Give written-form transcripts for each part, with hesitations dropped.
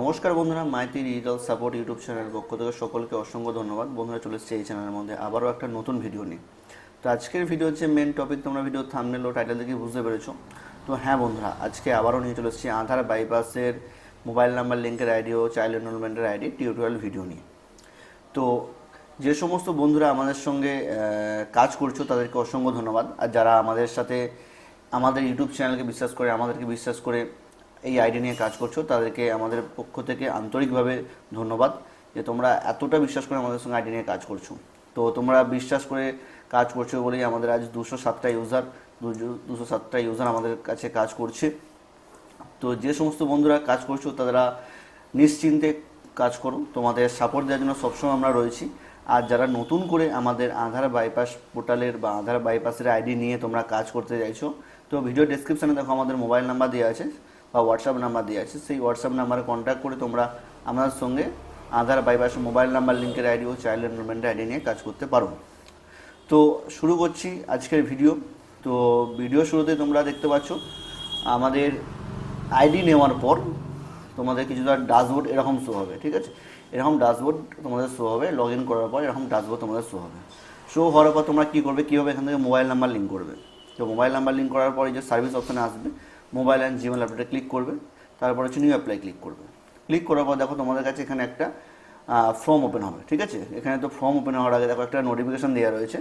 নমস্কার বন্ধুরা, Maiti digital support YouTube চ্যানেলের পক্ষ থেকে সকলকে অসংখ্য ধন্যবাদ। বন্ধুরা, চলে এসেছে এই চ্যানেলের মধ্যে আবারও একটা নতুন ভিডিও নিয়ে। তো আজকের ভিডিও হচ্ছে মেন টপিক, তোমরা ভিডিও থাম্বনেল ও টাইটেল দেখে বুঝতে পেরেছো। তো হ্যাঁ বন্ধুরা, আজকে আবারও নিয়ে চলে এসেছি আধার বাইপাসের মোবাইল নাম্বার লিঙ্কের আইডি ও চাইল্ড এনরোলমেন্টের আইডি টিউটোরিয়াল ভিডিও নিয়ে। তো যে সমস্ত বন্ধুরা আমাদের সঙ্গে কাজ করছো তাদেরকে অসংখ্য ধন্যবাদ। আর যারা আমাদের সাথে আমাদের ইউটিউব চ্যানেলকে বিশ্বাস করে, আমাদেরকে বিশ্বাস করে এই আইডি নিয়ে কাজ করছো, তাদেরকে আমাদের পক্ষ থেকে আন্তরিকভাবে ধন্যবাদ যে তোমরা এতটা বিশ্বাস করে আমাদের সঙ্গে আইডি নিয়ে কাজ করছো। তো তোমরা বিশ্বাস করে কাজ করছো বলেই আমাদের আজ 207টা ইউজার আমাদের কাছে কাজ করছে। তো যে সমস্ত বন্ধুরা কাজ করছো তারা নিশ্চিন্তে কাজ করো, তোমাদের সাপোর্ট দেওয়ার জন্য সবসময় আমরা রয়েছি। আর যারা নতুন করে আমাদের আধার বাইপাস পোর্টালের বা আধার বাইপাসের আইডি নিয়ে তোমরা কাজ করতে চাইছো, তো ভিডিও ডেসক্রিপশানে দেখো আমাদের মোবাইল নাম্বার দেওয়া আছে বা হোয়াটসঅ্যাপ নাম্বার দেওয়া আছে। সেই হোয়াটসঅ্যাপ নাম্বারে কন্ট্যাক্ট করে তোমরা আমাদের সঙ্গে আধার বাইপাস মোবাইল নাম্বার লিঙ্কের আইডি ও চাইল্ড এনরোলমেন্টের আইডি নিয়ে কাজ করতে পারো। তো শুরু করছি আজকের ভিডিও। তো ভিডিও শুরুতে তোমরা দেখতে পাচ্ছ আমাদের আইডি নেওয়ার পর তোমাদের কিছুটা ড্যাশবোর্ড এরকম শো হবে, ঠিক আছে? এরকম ড্যাশবোর্ড তোমাদের শো হবে। লগ ইন করার পর এরকম ড্যাশবোর্ড তোমাদের শো হবে। শো হওয়ার পর তোমরা কী করবে, কীভাবে এখান থেকে মোবাইল নাম্বার লিঙ্ক করবে। তো মোবাইল নাম্বার লিঙ্ক করার পর এই যে সার্ভিস অপশানে আসবে, মোবাইল অ্যান্ড জিমেল আপডেটে ক্লিক করবে। তারপর হচ্ছে নিউ অ্যাপ্লাই ক্লিক করবে। ক্লিক করার পর দেখো তোমাদের কাছে এখানে একটা ফর্ম ওপেন হবে, ঠিক আছে? এখানে তো ফর্ম ওপেন হওয়ার আগে দেখো একটা নোটিফিকেশান দেওয়া রয়েছে।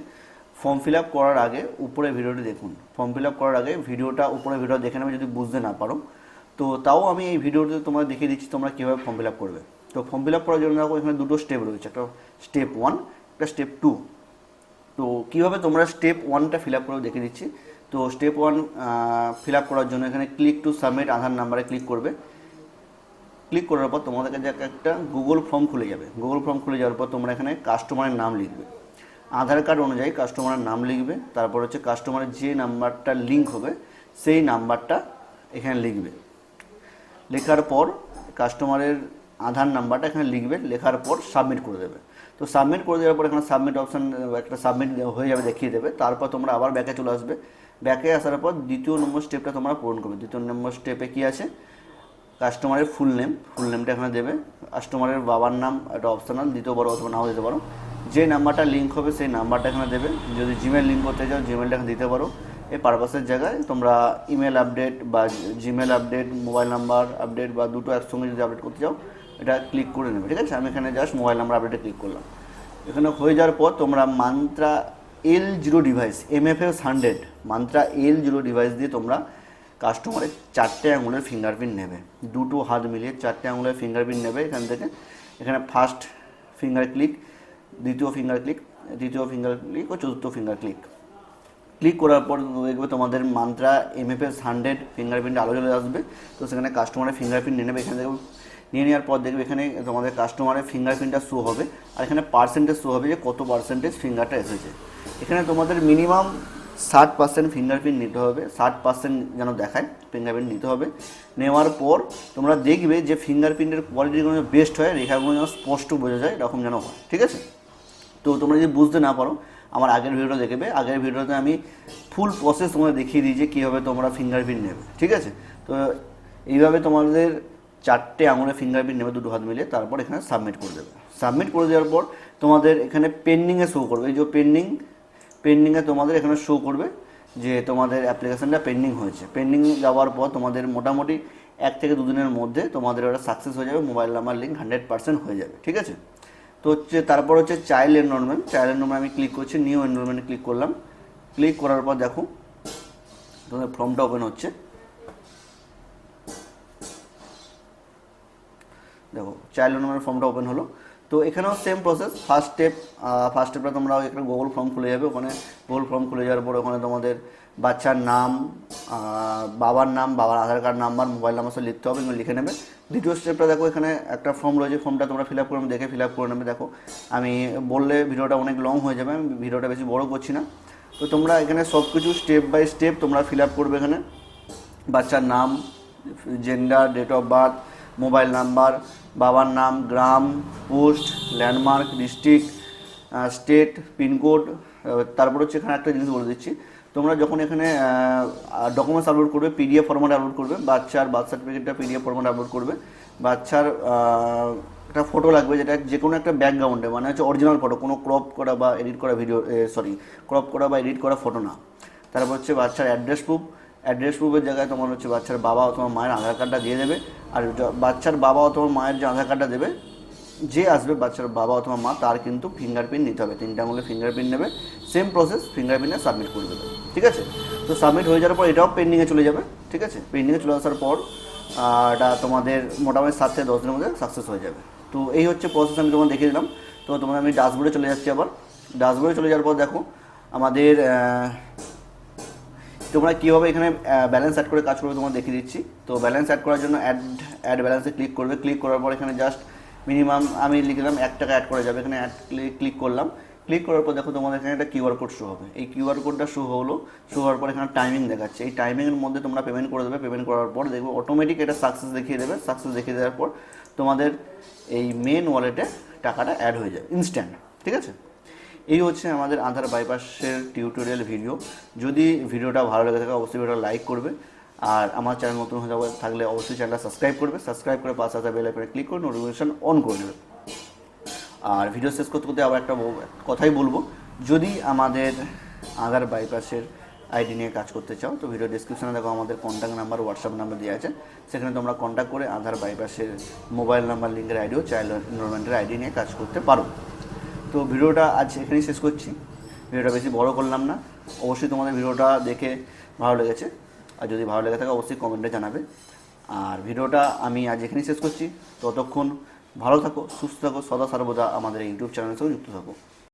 ফর্ম ফিল আপ করার আগে উপরে ভিডিওটি দেখুন। ফর্ম ফিল আপ করার আগে উপরে ভিডিও দেখে নেবে যদি বুঝতে না পারো। তো তাও আমি এই ভিডিওতে তোমরা দেখিয়ে দিচ্ছি তোমরা কীভাবে ফর্ম ফিল আপ করবে। তো ফর্ম ফিল আপ করার জন্য দেখো এখানে দুটো স্টেপ রয়েছে, একটা স্টেপ 1, একটা স্টেপ 2। তো কীভাবে তোমরা স্টেপ 1টা ফিল আপ করে দেখিয়ে দিচ্ছি। তো স্টেপ 1 ফিল আপ করার জন্য এখানে ক্লিক টু সাবমিট আধার নাম্বারে ক্লিক করবে। ক্লিক করার পর তোমাদের কাছে একটা গুগল ফর্ম খুলে যাবে। গুগল ফর্ম খুলে যাওয়ার পর তোমরা এখানে কাস্টমারের নাম লিখবে, আধার কার্ড অনুযায়ী কাস্টমারের নাম লিখবে। তারপর হচ্ছে কাস্টমারের যে নাম্বারটা লিঙ্ক হবে সেই নাম্বারটা এখানে লিখবে। লেখার পর কাস্টমারের আধার নাম্বারটা এখানে লিখবে। লেখার পর সাবমিট করে দেবে। তো সাবমিট করে দেওয়ার পর এখানে সাবমিট অপশান একটা সাবমিট হয়ে যাবে, দেখিয়ে দেবে। তারপর তোমরা আবার ব্যাকে চলে আসবে। ব্যাকে আসার পর দ্বিতীয় নম্বর স্টেপটা তোমরা পূরণ করবে। দ্বিতীয় নম্বর স্টেপে কী আছে, কাস্টমারের ফুল নেমটা এখানে দেবে। কাস্টমারের বাবার নাম একটা অপশনাল, দিতে পারো অথবা নাও দিতে পারো। যে নাম্বারটা লিঙ্ক হবে সেই নাম্বারটা এখানে দেবে। যদি জিমেল লিঙ্ক করতে চাও জিমেলটা এখানে দিতে পারো। এই পারপাসের জায়গায় তোমরা ইমেল আপডেট বা Gmail update, mobile number update বা দুটো একসঙ্গে যদি আপডেট করতে চাও এটা ক্লিক করে নেবে, ঠিক আছে? আমি এখানে জাস্ট মোবাইল নাম্বার আপডেটে ক্লিক করলাম। এখানে হয়ে যাওয়ার পর তোমরা mantra L0 device MFS 100 mantra L0 device দিয়ে তোমরা কাস্টমারের 4টে আঙুলের ফিঙ্গারপ্রিন্ট নেবে। দুটো হাত মিলিয়ে 4টে আঙুলের ফিঙ্গারপ্রিন্ট নেবে এখান থেকে। এখানে ফার্স্ট ফিঙ্গার ক্লিক, দ্বিতীয় ফিঙ্গার ক্লিক, তৃতীয় ফিঙ্গার ক্লিক ও চতুর্থ ফিঙ্গার ক্লিক। ক্লিক করার পর দেখবে তোমাদের মান্ত্রা MFS 100 ফিঙ্গারপ্রিন্ট আলো চলে আসবে। তো সেখানে কাস্টমারের ফিঙ্গারপ্রিন্ট নিয়ে নেবে। এখানে দেখবে নিয়ে নেওয়ার পর দেখবে এখানে তোমাদের কাস্টমারের ফিঙ্গারপ্রিন্টটা শো হবে। আর এখানে পার্সেন্টেজ শো হবে যে কত পার্সেন্টেজ ফিঙ্গারটা এসেছে। এখানে তোমাদের মিনিমাম 60% ফিঙ্গারপ্রিন্ট নিতে হবে। 60% যেন দেখায় ফিঙ্গারপ্রিন্ট নিতে হবে। নেওয়ার পর তোমরা দেখবে যে ফিঙ্গারপ্রিন্টের কোয়ালিটিগুলো বেস্ট হয়, রেখাগুলো যেন স্পষ্ট বোঝা যায়, এরকম যেন হয়, ঠিক আছে? তো তোমরা যদি বুঝতে না পারো আমার আগের ভিডিওটা দেখবে। আগের ভিডিওতে আমি ফুল প্রসেস তোমাদের দেখিয়ে দিই যে কীভাবে তোমরা ফিঙ্গারপ্রিন্ট নেবে, ঠিক আছে? তো এইভাবে তোমাদের 4টে আঙুলে ফিঙ্গারপ্রিন্ট নেবে দুটো হাত মিলিয়ে। তারপর এখানে সাবমিট করে দেবে। সাবমিট করে দেওয়ার পর তোমাদের এখানে পেন্ডিংয়ে শো করবে। এই যে পেন্ডিংয়ে তোমাদের এখানে শো করবে যে তোমাদের অ্যাপ্লিকেশানটা পেন্ডিং হয়েছে। পেন্ডিং যাওয়ার পর তোমাদের মোটামুটি 1 থেকে 2 দিনের মধ্যে তোমাদের ওটা সাকসেস হয়ে যাবে। মোবাইল নাম্বার লিঙ্ক 100% হয়ে যাবে, ঠিক আছে? তো তারপর হচ্ছে চাইল্ড এনরোলমেন্ট আমি ক্লিক করছি, নিউ এনরোলমেন্টে ক্লিক করলাম। ক্লিক করার পর দেখো তোমাদের ফর্মটা ওপেন হচ্ছে। দেখো চাইল্ড এনরোলমেন্ট ফর্মটা ওপেন হলো। তো এখানেও সেম প্রসেস। ফার্স্ট স্টেপটা তোমরা একটা গুগল ফর্ম খুলে যাবে। ওখানে গুগল ফর্ম খুলে যাওয়ার পর ওখানে তোমাদের বাচ্চার নাম, বাবার নাম, বাবার আধার কার্ড নাম্বার, মোবাইল নাম্বার সব লিখতে হবে, এগুলো লিখে নেবে। দ্বিতীয় স্টেপটা দেখো এখানে একটা ফর্ম রয়েছে, ফর্মটা তোমরা ফিল আপ করে দেখে ফিল আপ করে নেবে। দেখো আমি বললে ভিডিওটা অনেক লং হয়ে যাবে, আমি ভিডিওটা বেশি বড় করছি না। তো তোমরা এখানে সব কিছু স্টেপ বাই স্টেপ তোমরা ফিল আপ করবে। এখানে বাচ্চার নাম, gender, date of birth, mobile number, বাবার নাম, গ্রাম, post, landmark, district, state, pincode. তারপর হচ্ছে এখানে একটা জিনিস বলে দিচ্ছি, তোমরা যখন এখানে ডকুমেন্টস আপলোড করবে, PDF ফরম্যাটে আপলোড করবে। বাচ্চার বার্থ সার্টিফিকেটটা PDF ফরম্যাটে আপলোড করবে। বাচ্চার একটা ফটো লাগবে, যেটা যে কোনো একটা ব্যাকগ্রাউন্ডে, মানে হচ্ছে অরিজিনাল ফটো, কোনো ক্রপ করা বা এডিট করা ভিডিও, ক্রপ করা বা এডিট করা ফটো না। তারপর হচ্ছে বাচ্চার অ্যাড্রেস প্রুফের জায়গায় তোমার হচ্ছে বাচ্চার বাবা অথবা মায়ের আধার কার্ডটা দিয়ে দেবে। আর বাচ্চার বাবা অথবা মায়ের যে আধার কার্ডটা দেবে, যে আসবে বাচ্চার বাবা অথবা মা, তার কিন্তু ফিঙ্গারপ্রিন্ট নিতে হবে, 3টা আঙুলে ফিঙ্গারপ্রিন্ট নেবে। সেম প্রসেস, ফিঙ্গারপ্রিন্টে সাবমিট করে দেবে, ঠিক আছে। তো সাবমিট হয়ে যাওয়ার পর এটাও পেন্ডিংয়ে চলে যাবে, ঠিক আছে। পেন্ডিংয়ে চলে আসার পর এটা তোমাদের মোটামুটি 7 থেকে 10 দিনের মধ্যে সাকসেস হয়ে যাবে। তো এই হচ্ছে প্রসেস, আমি তোমাকে দেখিয়ে দিলাম। তো তোমাদের আমি ড্যাশবোর্ডে চলে যাচ্ছি। আবার ড্যাশবোর্ডে চলে যাওয়ার পর দেখো আমাদের তোমরা কীভাবে এখানে ব্যালেন্স অ্যাড করে কাজ করবে তোমার দেখিয়ে দিচ্ছি। তো ব্যালেন্স অ্যাড করার জন্য অ্যাড ব্যালেন্সে ক্লিক করবে। ক্লিক করার পর এখানে জাস্ট মিনিমাম আমি লিখলাম 1 টাকা অ্যাড করা যাবে। এখানে ক্লিক করলাম। ক্লিক করার পর দেখো তোমাদের এখানে একটা কিউআর কোড শো হবে। এই কিউআর কোডটা শো হওয়ার পর এখানে টাইমিং দেখাচ্ছে। এই টাইমিংয়ের মধ্যে তোমরা পেমেন্ট করে দেবে। পেমেন্ট করার পর দেখবে অটোমেটিক এটা সাকসেস দেখিয়ে দেবে। সাকসেস দেখিয়ে দেওয়ার পর তোমাদের এই মেন ওয়ালেটে টাকাটা অ্যাড হয়ে যাবে ইনস্ট্যান্ট, ঠিক আছে। এই হচ্ছে আমাদের আধার বাইপাসের টিউটোরিয়াল ভিডিও। যদি ভিডিওটা ভালো লেগে থাকে অবশ্যই ভিডিওটা লাইক করবে। আর আমার চ্যানেল নতুন হয়ে থাকলে অবশ্যই চ্যানেলটা সাবস্ক্রাইব করবে। সাবস্ক্রাইব করে পাশে আসা বেল আইকনে ক্লিক করে নোটিফিকেশন অন করে নেবে। আর ভিডিও শেষ করতে করতে আবার একটা কথাই বলবো, যদি আমাদের আধার বাইপাসের আইডি নিয়ে কাজ করতে চাও তো ভিডিও ডিসক্রিপশনে দেখো আমাদের কন্ট্যাক্ট নাম্বার, হোয়াটসঅ্যাপ নাম্বার দেওয়া আছে। সেখানে তোমরা কন্ট্যাক্ট করে আধার বাইপাসের মোবাইল নাম্বার লিঙ্কের আইডিও, চাইল্ড এনরোলমেন্টের আইডি নিয়ে কাজ করতে পারো। তো ভিডিওটা আজ এখানেই শেষ করছি। ভিডিওটা বেশি বড় করলাম না। অবশ্যই তোমাদের ভিডিওটা দেখে ভালো লেগেছে, আর যদি ভালো লেগে থাকে অবশ্যই কমেন্টে জানাবে। আর ভিডিওটা আমি আজ এখানেই শেষ করছি। ততক্ষণ ভালো থাকো, সুস্থ থাকো, সদা সর্বদা আমাদের ইউটিউব চ্যানেলের সঙ্গে যুক্ত থাকো।